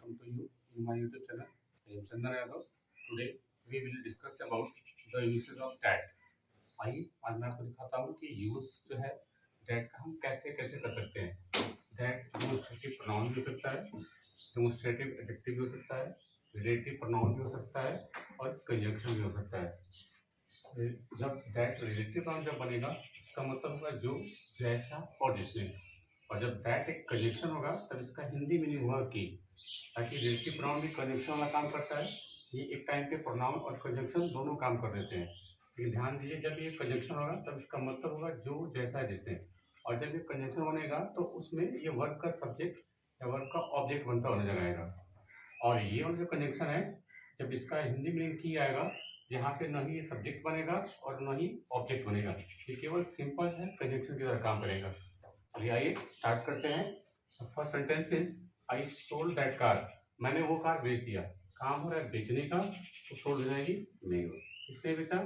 welcome to you in my YouTube channel. I am Chandan Yadav. Today we will discuss about the uses of that. आइए आज मैं आपको दिखाता हूँ कि यूज जो है that का हम कैसे कैसे कर सकते हैं. That demonstrative pronoun भी हो सकता है, demonstrative adjective भी हो सकता है, relative pronoun भी हो सकता है और conjunction भी हो सकता है. जब that relative pronoun जब बनेगा इसका मतलब होगा जो, जैसा और जिसने. और जब दैट एक कंजक्शन होगा तब इसका हिंदी मीनिंग हुआ कि, ताकि रिलेटिव प्रोनाउन भी कंजक्शन वाला काम करता है. ये एक टाइम पे प्रोनाउन और कंजक्शन दोनों काम कर देते हैं. लेकिन ध्यान दीजिए जब ये कंजक्शन होगा तब इसका मतलब होगा जो, जैसा, जिसने. और जब ये कंजक्शन बनेगा तो उसमें ये वर्ब का सब्जेक्ट या वर्ब का ऑब्जेक्ट बनता हुआ नजर आएगा. और ये वाला जो कंजक्शन है जब इसका हिंदी मीनिंग की आएगा, यहाँ पे न ही ये सब्जेक्ट बनेगा और न ही ऑब्जेक्ट बनेगा. ये केवल सिंपल है कंजक्शन की तरह काम करेगा. अभी आइए स्टार्ट करते हैं. First sentence is I sold that car. मैंने वो कार बेच दिया. काम हो रहा है बेचने का, तो सोल्ड हो जाएगी मेरे. किसने बेचा?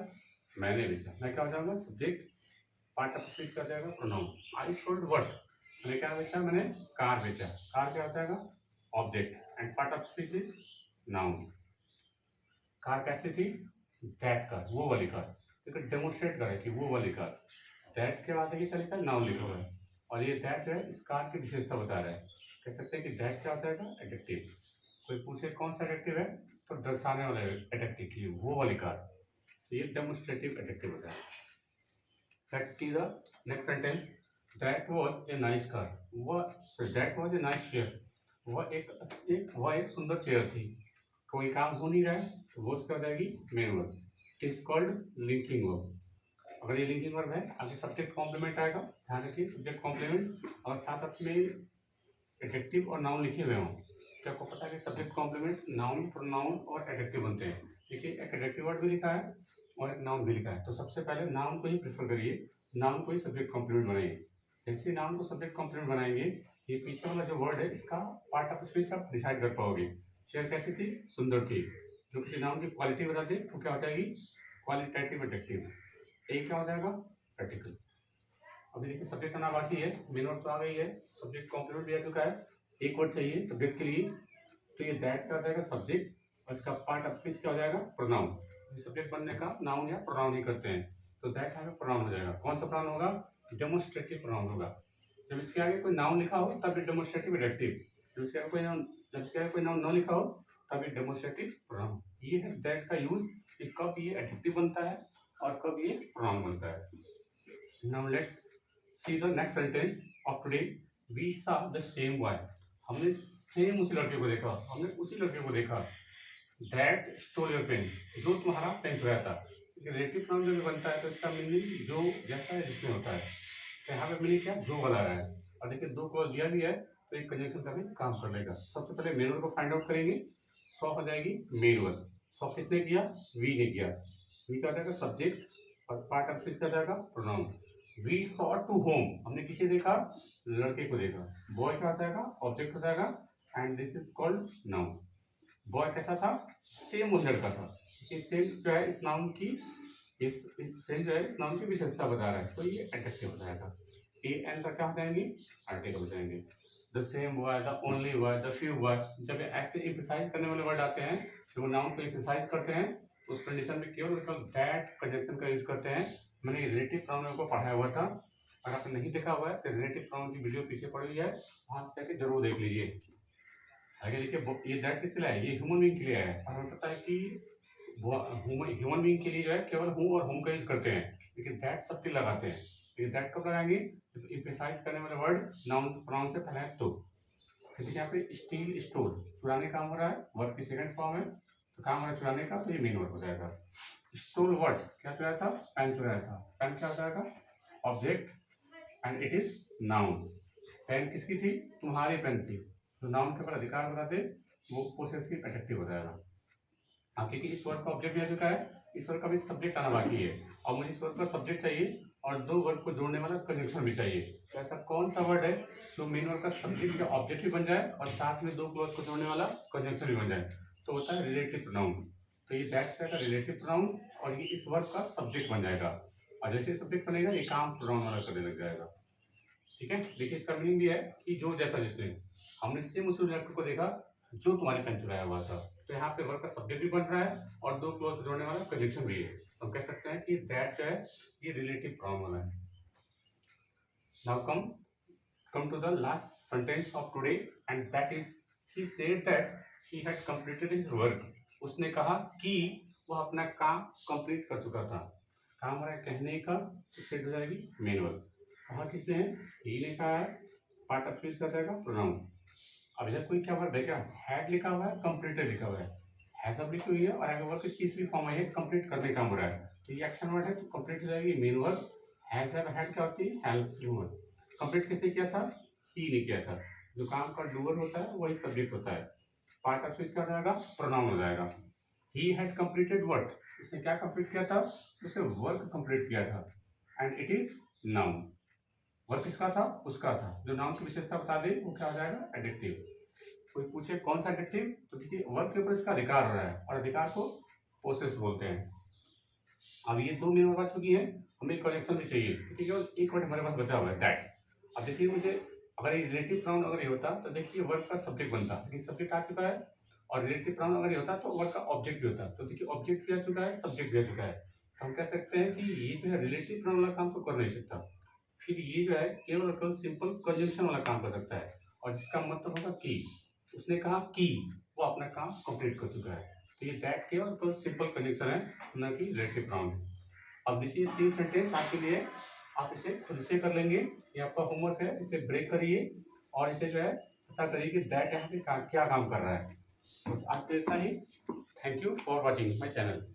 मैंने बेचा. मैं क्या हो जाऊंगा? सब्जेक्ट. पार्ट ऑफ स्पीच कर जाएगा प्रोनाउन. I sold what. मैंने क्या बेचा? मैंने कार बेचा. कार क्या हो जाएगा? Object. And part of speech is noun. Car कैसी थी? दैट कार, वो वाली कार. लेकिन डेमोन्स्ट्रेट करे कि वो वाली कार. दैट के बाद क्या लिखा है? नाउन लिखा हुआ है. और ये दैट जो है इस कार की विशेषता बता रहा है. कह सकते हैं कि दैट क्या होता है? एडजेक्टिव. कोई पूछे कौन सा एडजेक्टिव है, तो दर्शाने वाला एडजेक्टिव की वो वाली कार. तो ये डेमोन्स्ट्रेटिव एडजेक्टिव होता है. Let's see the next sentence. That was a nice car. That was a nice chair. वह एक सुंदर चेयर थी. कोई काम हो नहीं रहा है तो वो उसका हो जाएगी main verb. It is called linking verb. अगर ये लिंकिंग वर्ब है आगे सब्जेक्ट कॉम्प्लीमेंट आएगा. ध्यान रखिए सब्जेक्ट कॉम्प्लीमेंट और साथ अपने एडजेक्टिव और नाउन लिखे हुए हों. तो आपको पता है कि सब्जेक्ट कॉम्प्लीमेंट नाउन, प्रोनाउन और एडजेक्टिव बनते हैं. देखिए एक एडजेक्टिव वर्ड भी लिखा है और एक नाउन भी लिखा है. तो सबसे पहले नाउन को ही प्रेफर करिए, नाउन को ही सब्जेक्ट कॉम्प्लीमेंट बनाइए. जैसे नाउन को सब्जेक्ट कॉम्प्लीमेंट बनाएंगे, ये पीछे वाला जो वर्ड है इसका पार्ट ऑफ स्पीच आप डिसाइड कर पाओगे. चेयर कैसी थी? सुंदर थी. जो किसी नाउन की क्वालिटी बताते तो क्या हो जाएगी? Qualitative adjective. एक क्या हो जाएगा? आर्टिकल. अभी देखिए सब्जेक्ट आना बाकी है. मेन वर्ड तो आ गई है, सब्जेक्ट कॉम्प्लीमेंट भी आ चुका है. एक वर्ड चाहिए सब्जेक्ट के लिए. तो ये दैट का हो जाएगा सब्जेक्ट और इसका पार्ट ऑफ स्पीच क्या हो जाएगा? प्रोनाउन. सब्जेक्ट बनने का नाउन या प्रोनाउन ही करते हैं. तो दैट आगे प्रोनाउन हो जाएगा. कौन सा प्रोनाउन होगा? डेमोन्स्ट्रेटिव प्रोनाउन होगा. जब इसके आगे कोई नाउन लिखा हो तब ये डेमोन्स्ट्रेटिव एडजेक्टिव. जब इसके आगे कोई नाउन न लिखा हो तब ये डेमोन्स्ट्रेटिव प्रोनाउन. ये है दैट का यूज. कब ये एडजेक्टिव बनता है और कब ये प्रोनाउन बनता है. Now let's see the next sentence of today. We saw the same boy. हमने सेम उसी लड़के को देखा. हमने उसी लड़के को देखा. That stole your pen. जो तुम्हारा पेन चुराया था. रिलेटिव प्रोनाउन जब बनता है तो इसका मीनिंग जो, जैसा है, जिसमें होता है. तो यहाँ पे मीनिंग क्या? जो वाला है. और देखिए दो क्लॉज दिया भी है तो एक कंजक्शन का भी काम कर लेगा. सबसे पहले मेन वर्ब को फाइंड आउट करेंगे. सॉ हो जाएगी मेन वर्ब. सॉ किसने किया? वी ने किया. वी का जाएगा सब्जेक्ट और पार्ट ऑफ स्पीच का जाएगा pronoun. We saw to whom. हमने किसे देखा? लड़के को देखा. बॉय का जाएगा ऑब्जेक्ट हो जाएगा and this is called noun. Boy कैसा था? सेम उस लड़का था. ये सेम जो है इस नाउन की, इस सेम जो है इस नाउन की विशेषता बता रहा है. तो ये एडजेक्टिव हो जाएगा. ए एन का क्या हो जाएंगे? आर्टिकल हो जाएंगे. The same boy, the only boy, the few boy. जब ऐसे एम्फसाइज करने वाले वर्ड आते हैं, जो नाउन को एम्फसाइज करते हैं, उस कंडीशन में केवल दैट कंजक्शन का यूज करते हैं. मैंने रिलेटिव प्रोनाउन को पढ़ाया हुआ था. अगर आपने नहीं देखा हुआ है तो रिलेटिव प्रोनाउन की वीडियो पीछे पड़ी हुई है, वहां से जाके जरूर देख लीजिए. आगे देखिए ये दैट किस लिए है? ये ह्यूमन बीइंग के लिए है. और हमें पता है कि ह्यूमन बीइंग के लिए जो है केवल हूँ और होम का यूज करते हैं, लेकिन दैट सबके लगाते हैं. लेकिन दैट कब लगाएंगे? एम्फसाइज करने वाले वर्ड नाउन प्रोनाउन से पहले है तो. क्योंकि यहाँ पे स्टील, स्टोर, चुराने काम हो रहा है. वर्ड की सेकंड फॉर्म है तो काम हो रहा है चुराने का, तो ये मेन वर्ड हो जाएगा. स्टोल वर्ड क्या चुराया था? पेन चुराया था. पेन क्या हो जाएगा? Object and it is noun. Pen किसकी थी? तुम्हारी पेन थी. तो नाउन के ऊपर अधिकार बताते वो पोसेसिव एडजेक्टिव हो जाएगा. हाँ, क्योंकि इस वर्ड का ऑब्जेक्ट भी आ चुका है, इस वर्ड का भी सब्जेक्ट आना बाकी है. और मुझे इस वर्ड का सब्जेक्ट चाहिए और दो वर्ड को जोड़ने वाला कंजक्शन भी चाहिए. तो ऐसा कौन सा वर्ड है जो मेन वर्ड का सब्जेक्ट या ऑब्जेक्ट भी बन जाए और साथ में दो क्लॉज को जोड़ने वाला कंजक्शन भी बन जाए? तो होता है रिलेटिव प्रोनाउन. तो ये दैट का रिलेटिव प्रोनाउन और ये इस वर्ड का सब्जेक्ट बन जाएगा. और जैसे सब्जेक्ट बनेगा ये काम प्रोनाउन वाला करने लग जाएगा. ठीक है. देखिए इसका मीनिंग भी है कि जो, जैसा, जिसने. हमने सेम उसी लड़के को देखा जो तुम्हारे पेन चुराया हुआ था। तो यहाँ पे वर्ब का सब्जेक्ट भी बन रहा है और दो क्लॉज जोड़ने वाला कंजंक्शन भी है। तो हम कह सकते हैं कि दैट जो है ये रिलेटिव प्रोनाउन वाला है। Now come to the last sentence of today, and that is he said that he had completed his work. उसने कहा कि वह अपना काम कंप्लीट कर चुका था। काम हो रहा है कहने का, तो सेट हो जाएगी मेन वर्ब। कहा किसने है? ही ने कहा है। पार्ट ऑफ स्पीच कर जाएगा प्रोनाउन। अब इधर कोई क्या वर्ब है क्या? हैड लिखा हुआ है, कंप्लीटेड लिखा हुआ है। हैज अब लिखी हुई है और आगे वर्ब की तीसरी फॉर्म आई है, कंप्लीट करने काम हो रहा है। तो ये एक्शन वर्ड है तो कंप्लीट हो जाएगी मेन वर्ब। हैज हैड क्या होती है? Helping verb. कंप्लीट किसने किया था? ही ने किया था। जो काम का डूअर होता है वही सब्जेक्ट होता है। पार्ट ऑफ स्पीच क्या हो जाएगा? प्रोनाउन हो जाएगा। He had completed what? उसने क्या कंप्लीट किया था? उसने वर्क कंप्लीट किया था। And it is noun. Work किसका था? उसका था। जो नाउन की विशेषता बता दे वो क्या हो जाएगा? एडजेक्टिव। कोई पूछे कौन सा एडजेक्टिव, तो देखिए वर्क के ऊपर इसका अधिकार हो रहा है और अधिकार को पोसेस बोलते हैं। अब ये दो मेन वर्ब आ चुकी है, हमें कनेक्शन भी चाहिए। ठीक है, एक वर्ड हमारे पास बचा हुआ है दैट। अब देखिए मुझे अगर ये रिलेटिव प्रोनाउन अगर ये होता तो देखिए वर्ब का सब्जेक्ट बनता, लेकिन सब्जेक्ट आ चुका है। और रिलेटिव प्रोनाउन अगर ये होता तो वर्ब का ऑब्जेक्ट भी होता। तो देखिए ऑब्जेक्ट भी आ चुका है, सब्जेक्ट भी आ चुका है। तो हम कह सकते हैं कि ये जो है रिलेटिव प्रोनाउन वाला काम तो कर नहीं सकता। फिर ये जो है केवल और केवल सिंपल कंजंक्शन वाला काम कर सकता है, और जिसका मतलब होगा कि। उसने कहा कि वो अपना काम कंप्लीट कर चुका है। तो ये दैट केवल और केवल सिंपल कंजंक्शन है, न कि रिलेटिव प्रोनाउन। अब देखिए 3 सेंटेंस आपके लिए, आप इसे खुद से कर लेंगे। ये आपका होमवर्क है, इसे ब्रेक करिए और इसे जो है पता करिए कि दैट यहाँ पे क्या काम कर रहा है। बस आज के इतना ही। Thank you for watching my channel.